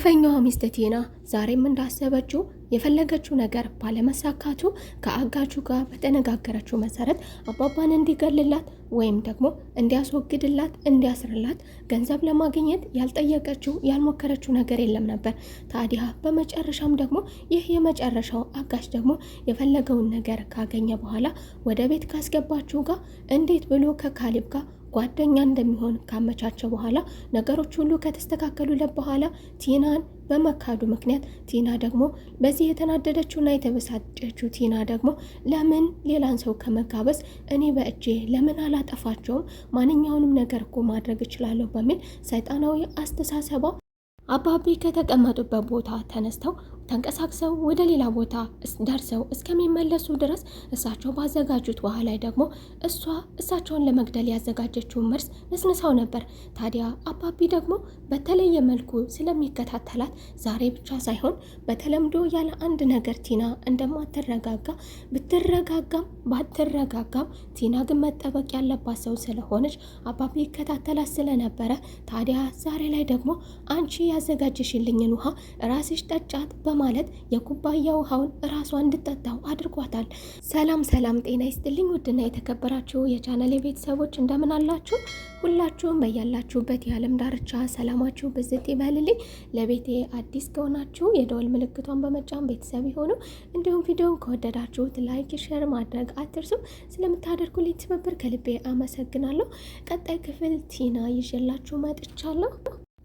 ግፈኛዋ ሚስት ቲና ዛሬም እንዳሰበችው የፈለገችው ነገር ባለመሳካቱ ከአጋቹ ጋር በተነጋገረችው መሰረት አባባን እንዲገልላት ወይም ደግሞ እንዲያስወግድላት እንዲያስርላት ገንዘብ ለማግኘት ያልጠየቀችው ያልሞከረችው ነገር የለም ነበር። ታዲያ በመጨረሻም ደግሞ ይህ የመጨረሻው አጋች ደግሞ የፈለገውን ነገር ካገኘ በኋላ ወደ ቤት ካስገባችው ጋር እንዴት ብሎ ከካሊብ ጋር ጓደኛ እንደሚሆን ካመቻቸው በኋላ ነገሮች ሁሉ ከተስተካከሉለት በኋላ ቲናን በመካዱ ምክንያት ቲና ደግሞ በዚህ የተናደደችውና የተበሳጨችው ቲና ደግሞ ለምን ሌላን ሰው ከመጋበዝ እኔ በእጄ ለምን አላጠፋቸውም? ማንኛውንም ነገር እኮ ማድረግ እችላለሁ በሚል ሰይጣናዊ አስተሳሰቧ አባቢ ከተቀመጡበት ቦታ ተነስተው ተንቀሳቅሰው ወደ ሌላ ቦታ ደርሰው እስከሚመለሱ ድረስ እሳቸው ባዘጋጁት ውሃ ላይ ደግሞ እሳቸውን ለመግደል ያዘጋጀችውን መርዝ ነስንሳው ነበር። ታዲያ አባቢ ደግሞ በተለየ መልኩ ስለሚከታተላት ዛሬ ብቻ ሳይሆን በተለምዶ ያለ አንድ ነገር ቲና እንደማትረጋጋ ብትረጋጋም ባትረጋጋም ቲና ግን መጠበቅ ያለባት ሰው ስለሆነች አባቢ ይከታተላት ስለነበረ ታዲያ ዛሬ ላይ ደግሞ አንቺ ያዘጋጀሽልኝን ውሃ ራስሽ ጠጫት ማለት የኩባያ ውሃውን ራሷ እንድጠጣው አድርጓታል። ሰላም ጤና ይስጥልኝ ውድና የተከበራችሁ የቻናሌ ቤተሰቦች እንደምን አላችሁ? ሁላችሁም በያላችሁበት የዓለም ዳርቻ ሰላማችሁ ብዝት ይበልልኝ። ለቤቴ አዲስ ከሆናችሁ የደወል ምልክቷን በመጫን ቤተሰብ ይሁኑ። እንዲሁም ቪዲዮን ከወደዳችሁት ላይክ፣ ሼር ማድረግ አትርሱ። ስለምታደርጉልኝ ትብብር ከልቤ አመሰግናለሁ። ቀጣይ ክፍል ቲና ይዤላችሁ መጥቻለሁ።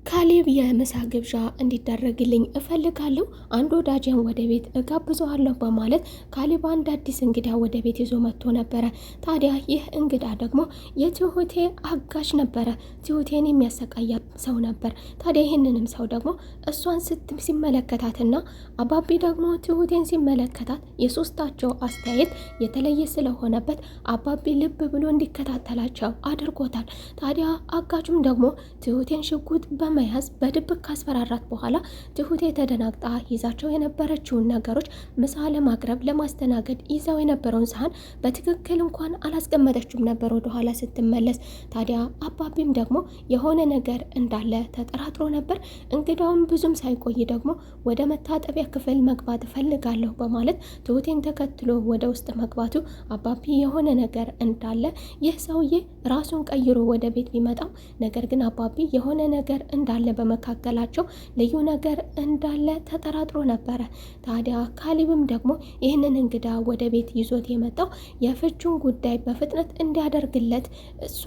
ካሌብ የምሳ ግብዣ እንዲደረግልኝ እፈልጋለሁ፣ አንድ ወዳጄን ወደ ቤት እጋብዘዋለሁ በማለት ካሌብ አንድ አዲስ እንግዳ ወደ ቤት ይዞ መጥቶ ነበረ። ታዲያ ይህ እንግዳ ደግሞ የትሁቴ አጋች ነበረ። ትሁቴን የሚያሰቃያ ሰው ነበር። ታዲያ ይህንንም ሰው ደግሞ እሷን ሲመለከታትና አባቢ ደግሞ ትሁቴን ሲመለከታት የሶስታቸው አስተያየት የተለየ ስለሆነበት አባቢ ልብ ብሎ እንዲከታተላቸው አድርጎታል። ታዲያ አጋቹም ደግሞ ትሁቴን ሽጉጥ መያዝ በድብቅ ካስፈራራት በኋላ ትሁቴ ተደናግጣ ይዛቸው የነበረችውን ነገሮች ምሳ ለማቅረብ ለማስተናገድ ይዛው የነበረውን ሰሃን በትክክል እንኳን አላስቀመጠችውም ነበር ወደኋላ ስትመለስ። ታዲያ አባቢም ደግሞ የሆነ ነገር እንዳለ ተጠራጥሮ ነበር። እንግዳውም ብዙም ሳይቆይ ደግሞ ወደ መታጠቢያ ክፍል መግባት እፈልጋለሁ በማለት ትሁቴን ተከትሎ ወደ ውስጥ መግባቱ አባቢ የሆነ ነገር እንዳለ ይህ ሰውዬ ራሱን ቀይሮ ወደ ቤት ቢመጣም ነገር ግን አባቢ የሆነ ነገር እንዳለ በመካከላቸው ልዩ ነገር እንዳለ ተጠራጥሮ ነበረ። ታዲያ ካሌብም ደግሞ ይህንን እንግዳ ወደ ቤት ይዞት የመጣው የፍቹን ጉዳይ በፍጥነት እንዲያደርግለት እሱ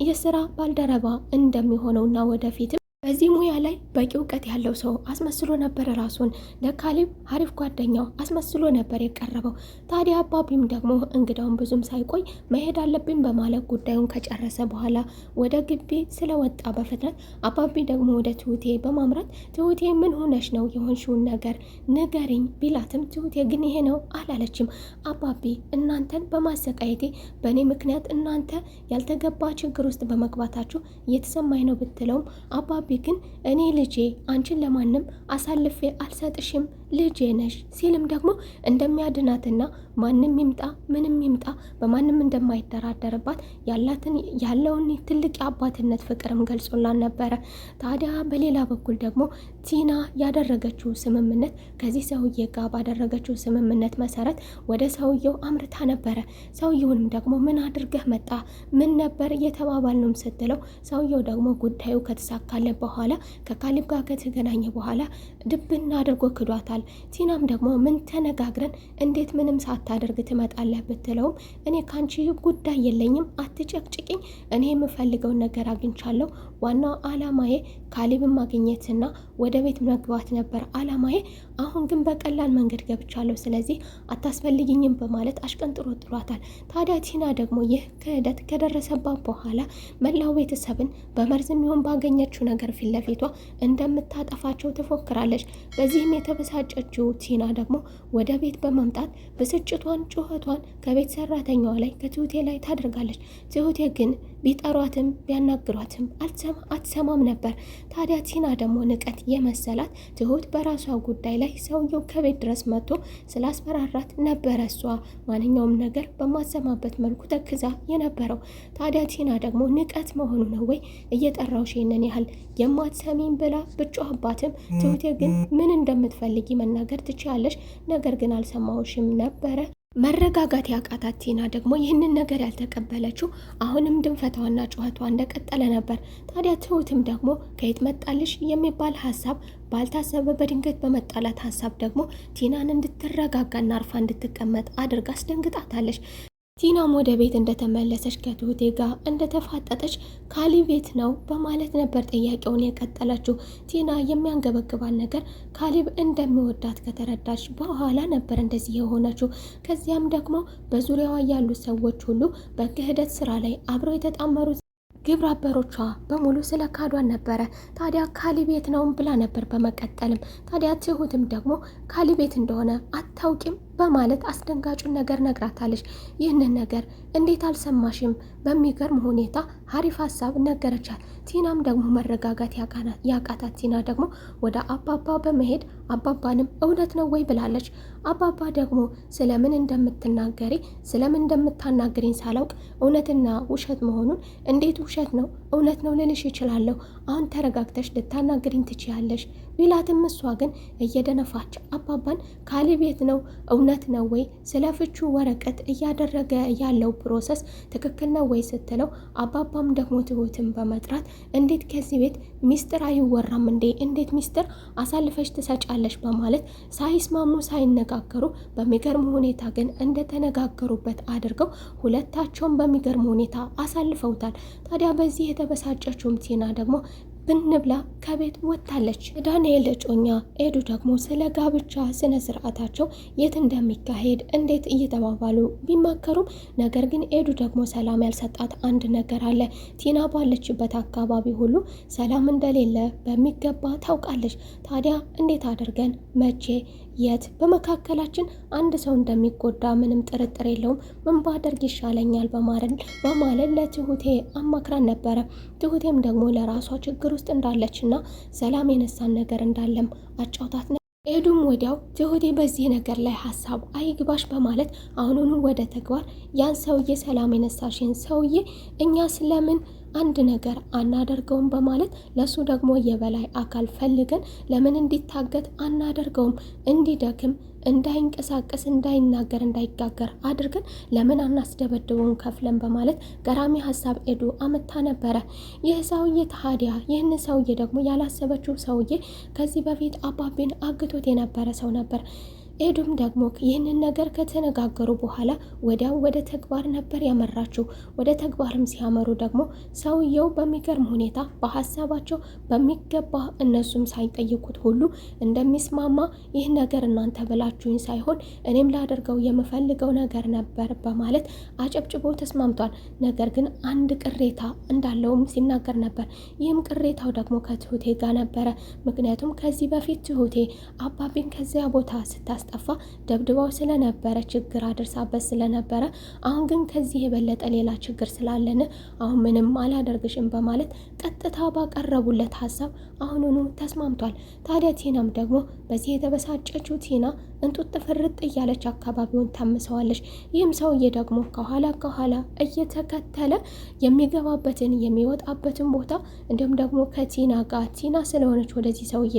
የስራ ባልደረባ እንደሚሆነውና ወደፊትም በዚህ ሙያ ላይ በቂ እውቀት ያለው ሰው አስመስሎ ነበር ራሱን ለካሌብ አሪፍ ጓደኛው አስመስሎ ነበር የቀረበው። ታዲያ አባቢም ደግሞ እንግዳውን ብዙም ሳይቆይ መሄድ አለብኝ በማለት ጉዳዩን ከጨረሰ በኋላ ወደ ግቢ ስለወጣ በፍጥነት አባቢ ደግሞ ወደ ትሁቴ በማምራት ትሁቴ ምን ሆነሽ ነው? የሆንሽውን ነገር ንገሪኝ ቢላትም ትሁቴ ግን ይሄ ነው አላለችም። አባቢ እናንተን በማሰቃየቴ በእኔ ምክንያት እናንተ ያልተገባ ችግር ውስጥ በመግባታችሁ እየተሰማኝ ነው ብትለውም አባቢ ግን እኔ ልጄ አንቺን ለማንም አሳልፌ አልሰጥሽም ልጄ ነሽ ሲልም ደግሞ እንደሚያድናትና ማንም ይምጣ ምንም ይምጣ በማንም እንደማይደራደርባት ያለውን ትልቅ የአባትነት ፍቅርም ገልጾላን ነበረ። ታዲያ በሌላ በኩል ደግሞ ቲና ያደረገችው ስምምነት ከዚህ ሰውዬ ጋር ባደረገችው ስምምነት መሰረት ወደ ሰውየው አምርታ ነበረ። ሰውየውንም ደግሞ ምን አድርገህ መጣ ምን ነበር እየተባባልነውም ስትለው ሰውየው ደግሞ ጉዳዩ ከተሳካለ በኋላ ከካሌብ ጋር ከተገናኘ በኋላ ድብና አድርጎ ክዷታል። ቲናም ደግሞ ምን ተነጋግረን እንዴት ምንም ሳታደርግ ትመጣለህ ብትለውም እኔ ካንቺ ጉዳይ የለኝም አትጨቅጭቅኝ፣ እኔ የምፈልገውን ነገር አግኝቻለሁ፣ ዋናው አላማዬ ካሌብን ማግኘትና ወደ ቤት መግባት ነበር አላማዬ፣ አሁን ግን በቀላል መንገድ ገብቻለሁ፣ ስለዚህ አታስፈልጊኝም በማለት አሽቀንጥሮ ጥሏታል። ታዲያ ቲና ደግሞ ይህ ክህደት ከደረሰባት በኋላ መላው ቤተሰብን በመርዝም ይሁን ባገኘችው ነገር ፊት ለፊቷ እንደምታጠፋቸው ትፎክራለች። በዚህም የተበሳጨችው ቲና ደግሞ ወደ ቤት በመምጣት ብስጭቷን ጩኸቷን ከቤት ሰራተኛዋ ላይ ከትሁቴ ላይ ታደርጋለች። ትሁቴ ግን ቢጠሯትም ቢያናግሯትም አትሰማም ነበር። ታዲያ ቲና ደግሞ ንቀት የመሰላት ትሁት በራሷ ጉዳይ ላይ ሰውየው ከቤት ድረስ መጥቶ ስላስፈራራት ነበረ እሷ ማንኛውም ነገር በማሰማበት መልኩ ተክዛ የነበረው። ታዲያ ቲና ደግሞ ንቀት መሆኑ ነው ወይ እየጠራውሽ ይሄንን ያህል የማትሰሚኝ ብላ ብጮህባትም ትሁቴ ግን ምን እንደምትፈልጊ መናገር ትችያለሽ፣ ነገር ግን አልሰማሁሽም ነበረ። መረጋጋት ያቃታት ቲና ደግሞ ይህንን ነገር ያልተቀበለችው አሁንም ድንፈቷና ጩኸቷ እንደቀጠለ ነበር። ታዲያ ትሁትም ደግሞ ከየት መጣልሽ የሚባል ሀሳብ ባልታሰበ በድንገት በመጣላት ሀሳብ ደግሞ ቲናን እንድትረጋጋና አርፋ እንድትቀመጥ አድርጋ አስደንግጣታለች። ቲናም ወደ ቤት እንደተመለሰች ከትሁቴ ጋር እንደተፋጠጠች ካሌብ ቤት ነው በማለት ነበር ጥያቄውን የቀጠለችው። ቲና የሚያንገበግባል ነገር ካሌብ እንደሚወዳት ከተረዳች በኋላ ነበር እንደዚህ የሆነችው። ከዚያም ደግሞ በዙሪያዋ ያሉ ሰዎች ሁሉ በክህደት ስራ ላይ አብረው የተጣመሩት ግብረ አበሮቿ በሙሉ ስለ ካዷን ነበረ። ታዲያ ካሌብ ቤት ነው ብላ ነበር። በመቀጠልም ታዲያ ትሁትም ደግሞ ካሌብ ቤት እንደሆነ አታውቂም በማለት አስደንጋጩን ነገር ነግራታለች። ይህንን ነገር እንዴት አልሰማሽም? በሚገርም ሁኔታ ሀሪፍ ሀሳብ ነገረቻት። ቲናም ደግሞ መረጋጋት ያቃታት ቲና ደግሞ ወደ አባባ በመሄድ አባባንም እውነት ነው ወይ ብላለች። አባባ ደግሞ ስለምን እንደምትናገሪ ስለምን እንደምታናገሪኝ ሳላውቅ እውነትና ውሸት መሆኑን እንዴት ውሸት ነው እውነት ነው ልልሽ ይችላለሁ። አሁን ተረጋግተሽ ልታናገሪኝ ትችያለሽ ቢላትም እሷ ግን እየደነፋች አባባን ካሌብ ቤት ነው እውነት ነው ወይ ስለ ፍቹ ወረቀት እያደረገ ያለው ፕሮሰስ ትክክል ነው ወይ ስትለው አባባም ደግሞ ትሁትን በመጥራት እንዴት ከዚህ ቤት ሚስጥር አይወራም እንዴ? እንዴት ሚስጥር አሳልፈሽ ትሰጫለሽ? በማለት ሳይስማሙ ሳይነጋገሩ በሚገርም ሁኔታ ግን እንደተነጋገሩበት አድርገው ሁለታቸውን በሚገርም ሁኔታ አሳልፈውታል። ታዲያ በዚህ የተበሳጨችውም ቲና ደግሞ ብንብላ ከቤት ወጥታለች። ዳንኤል እጮኛ ኤዱ ደግሞ ስለ ጋብቻ ስነ ስርዓታቸው የት እንደሚካሄድ እንዴት እየተባባሉ ቢማከሩም ነገር ግን ኤዱ ደግሞ ሰላም ያልሰጣት አንድ ነገር አለ። ቲና ባለችበት አካባቢ ሁሉ ሰላም እንደሌለ በሚገባ ታውቃለች። ታዲያ እንዴት አድርገን መቼ የት በመካከላችን አንድ ሰው እንደሚጎዳ ምንም ጥርጥር የለውም፣ ምን ባደርግ ይሻለኛል በማለት ለትሁቴ አማክራን ነበረ። ትሁቴም ደግሞ ለራሷ ችግር ውስጥ እንዳለችና ሰላም የነሳን ነገር እንዳለም አጫውታት ነው። ኤዱም ወዲያው ትሁቴ በዚህ ነገር ላይ ሀሳብ አይግባሽ በማለት አሁኑኑ ወደ ተግባር ያን ሰውዬ ሰላም የነሳሽን ሰውዬ እኛ ስለምን አንድ ነገር አናደርገውም በማለት ለሱ ደግሞ የበላይ አካል ፈልገን ለምን እንዲታገት አናደርገውም፣ እንዲደክም እንዳይንቀሳቀስ እንዳይናገር እንዳይጋገር አድርገን ለምን አናስደበድበውን ከፍለን በማለት ገራሚ ሀሳብ ኤዱ አመታ ነበረ። ይህ ሰውዬ ታዲያ ይህን ሰውዬ ደግሞ ያላሰበችው ሰውዬ ከዚህ በፊት አባቤን አግቶት የነበረ ሰው ነበር። ኤዱም ደግሞ ይህንን ነገር ከተነጋገሩ በኋላ ወዲያው ወደ ተግባር ነበር ያመራችው። ወደ ተግባርም ሲያመሩ ደግሞ ሰውየው በሚገርም ሁኔታ በሀሳባቸው በሚገባ እነሱም ሳይጠይቁት ሁሉ እንደሚስማማ ይህ ነገር እናንተ ብላችሁኝ ሳይሆን እኔም ላደርገው የምፈልገው ነገር ነበር በማለት አጨብጭቦ ተስማምቷል። ነገር ግን አንድ ቅሬታ እንዳለውም ሲናገር ነበር። ይህም ቅሬታው ደግሞ ከትሁቴ ጋር ነበረ። ምክንያቱም ከዚህ በፊት ትሁቴ አባቤን ከዚያ ቦታ ስታስጠፋ ደብድባው ስለነበረ ችግር አድርሳበት ስለነበረ አሁን ግን ከዚህ የበለጠ ሌላ ችግር ስላለን አሁን ምንም አላደርግሽም በማለት ቀጥታ ባቀረቡለት ሀሳብ አሁኑኑ ተስማምቷል። ታዲያ ቲናም ደግሞ በዚህ የተበሳጨችው ቲና እንጡጥ ፍርጥ እያለች አካባቢውን ታምሰዋለች። ይህም ሰውዬ ደግሞ ከኋላ እየተከተለ የሚገባበትን የሚወጣበትን ቦታ እንዲሁም ደግሞ ከቲና ጋር ቲና ስለሆነች ወደዚህ ሰውዬ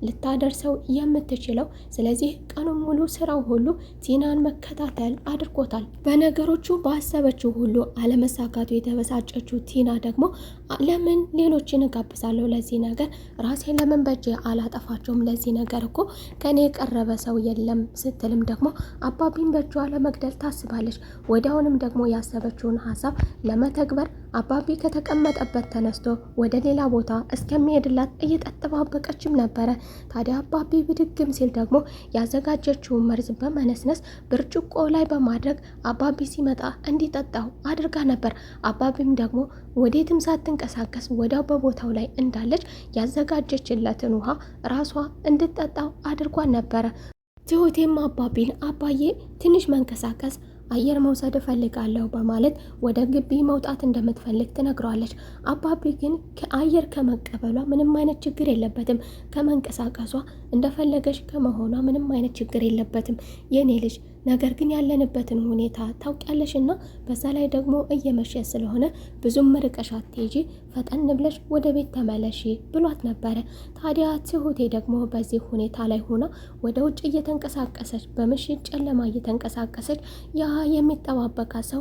ልታደርሰው የምትችለው ስለዚህ ቀኑን ሙሉ ስራው ሁሉ ቲናን መከታተል አድርጎታል። በነገሮቹ ባሰበችው ሁሉ አለመሳካቱ የተበሳጨችው ቲና ደግሞ ለምን ሌሎችን እጋብዛለሁ ለዚህ ነገር ራሴ ለምን በእጄ አላጠፋቸውም? ለዚህ ነገር እኮ ከኔ የቀረበ ሰው የለም ስትልም ደግሞ አባቢን በእጇ ለመግደል ታስባለች። ወዲያውንም ደግሞ ያሰበችውን ሀሳብ ለመተግበር አባቢ ከተቀመጠበት ተነስቶ ወደ ሌላ ቦታ እስከሚሄድላት እየተጠባበቀችም ነበረ። ታዲያ አባቢ ብድግም ሲል ደግሞ ያዘጋጀችውን መርዝ በመነስነስ ብርጭቆ ላይ በማድረግ አባቢ ሲመጣ እንዲጠጣው አድርጋ ነበር። አባቢም ደግሞ ወዴትም ሳትንቀሳቀስ ወዲያው በቦታው ላይ እንዳለች ያዘጋጀችለትን ውሃ ራሷ እንድትጠጣው አድርጓን ነበረ። ትሁቴም አባቢን አባዬ ትንሽ መንቀሳቀስ አየር መውሰድ እፈልጋለሁ በማለት ወደ ግቢ መውጣት እንደምትፈልግ ትነግረዋለች። አባቢ ግን ከአየር ከመቀበሏ ምንም አይነት ችግር የለበትም፣ ከመንቀሳቀሷ እንደፈለገች ከመሆኗ ምንም አይነት ችግር የለበትም የኔ ልጅ። ነገር ግን ያለንበትን ሁኔታ ታውቂያለሽ እና በዛ ላይ ደግሞ እየመሸ ስለሆነ ብዙም ርቀሽ አትሄጂ፣ ፈጠን ብለሽ ወደ ቤት ተመለሺ ብሏት ነበረ። ታዲያ ትሁቴ ደግሞ በዚህ ሁኔታ ላይ ሆና ወደ ውጭ እየተንቀሳቀሰች በምሽት ጨለማ እየተንቀሳቀሰች ያ የሚጠባበቃት ሰው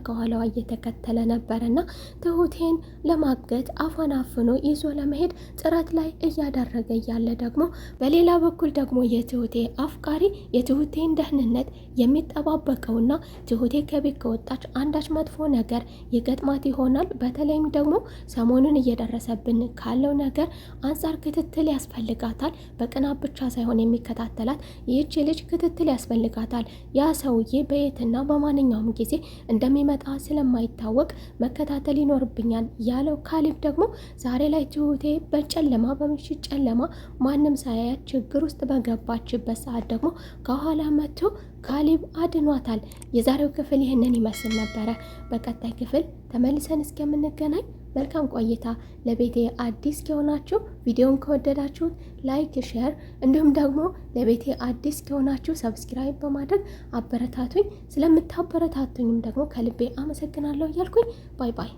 ከኋላዋ እየተከተለ ነበረና ትሁቴን ለማገት አፏን አፍኖ ይዞ ለመሄድ ጥረት ላይ እያደረገ እያለ ደግሞ በሌላ በኩል ደግሞ የትሁቴ አፍቃሪ የትሁቴን ደህንነት የሚጠባበቀውና ትሁቴ ከቤት ከወጣች አንዳች መጥፎ ነገር ይገጥማት ይሆናል። በተለይም ደግሞ ሰሞኑን እየደረሰብን ካለው ነገር አንጻር ክትትል ያስፈልጋታል። በቅናት ብቻ ሳይሆን የሚከታተላት ይህች ልጅ ክትትል ያስፈልጋታል። ያ ሰውዬ በየትና በማንኛውም ጊዜ እንደሚመጣ ስለማይታወቅ መከታተል ይኖርብኛል ያለው ካሌብ ደግሞ ዛሬ ላይ ትሁቴ በጨለማ በምሽት ጨለማ ማንም ሳያያት ችግር ውስጥ በገባችበት ሰዓት ደግሞ ከኋላ መጥቶ ካሌብ አድኗታል። የዛሬው ክፍል ይህንን ይመስል ነበረ። በቀጣይ ክፍል ተመልሰን እስከምንገናኝ መልካም ቆይታ። ለቤቴ አዲስ ከሆናችሁ ቪዲዮን ከወደዳችሁት ላይክ፣ ሼር እንዲሁም ደግሞ ለቤቴ አዲስ ከሆናችሁ ሰብስክራይብ በማድረግ አበረታቱኝ። ስለምታበረታቱኝም ደግሞ ከልቤ አመሰግናለሁ እያልኩኝ ባይ ባይ።